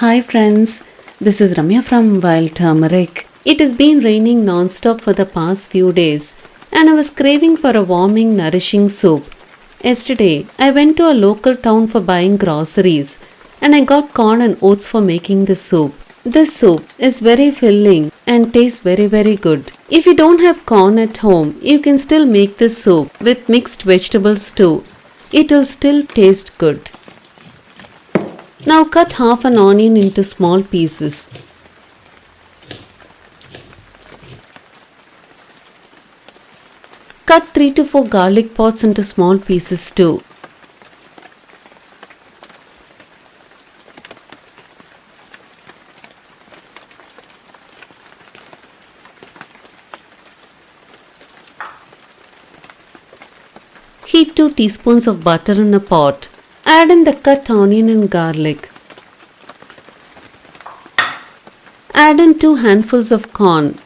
Hi friends, this is Ramya from Wild Turmeric. It has been raining non-stop for the past few days and I was craving for a warming, nourishing soup. Yesterday, I went to a local town for buying groceries and I got corn and oats for making this soup. This soup is very filling and tastes very good. If you don't have corn at home, you can still make this soup with mixed vegetables too. It will still taste good. Now cut half an onion into small pieces. Cut 3 to 4 garlic pods into small pieces too. Heat 2 teaspoons of butter in a pot. Add in the cut onion and garlic. Add in 2 handfuls of corn.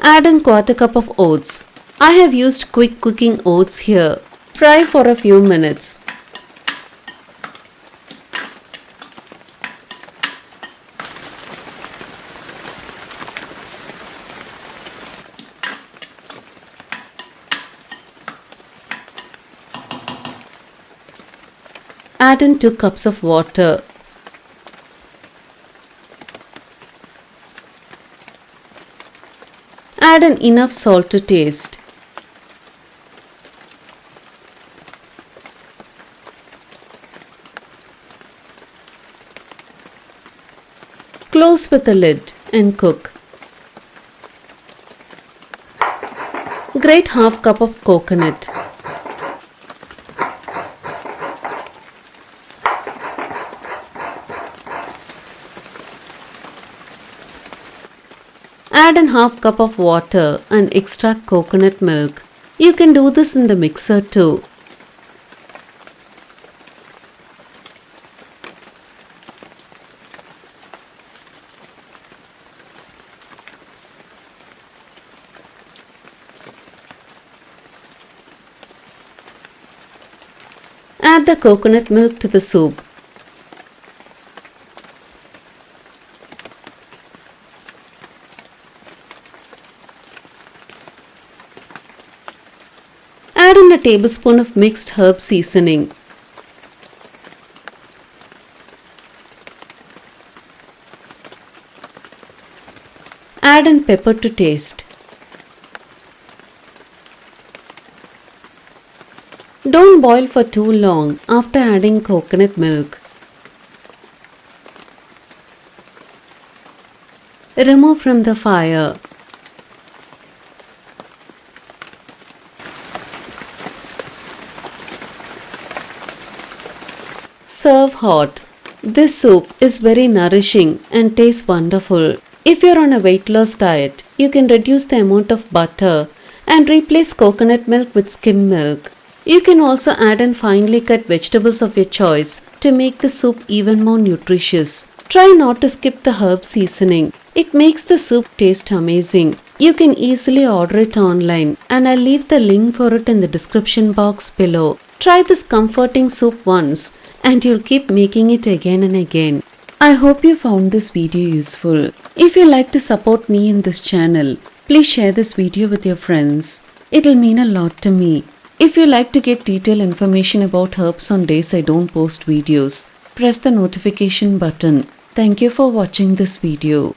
Add in quarter cup of oats. I have used quick cooking oats here. Fry for a few minutes. Add in 2 cups of water. Add in enough salt to taste. Close with the lid and cook. Grate half cup of coconut. Add in half cup of water and extract coconut milk. You can do this in the mixer too. Add the coconut milk to the soup. Add in a tablespoon of mixed herb seasoning. Add in pepper to taste. Don't boil for too long after adding coconut milk. Remove from the fire. Serve hot. This soup is very nourishing and tastes wonderful. If you're on a weight loss diet, you can reduce the amount of butter and replace coconut milk with skim milk. You can also add in finely cut vegetables of your choice to make the soup even more nutritious. Try not to skip the herb seasoning. It makes the soup taste amazing. You can easily order it online and I'll leave the link for it in the description box below. Try this comforting soup once and you'll keep making it again and again. I hope you found this video useful. If you like to support me in this channel, please share this video with your friends. It'll mean a lot to me. If you like to get detailed information about herbs on days I don't post videos, press the notification button. Thank you for watching this video.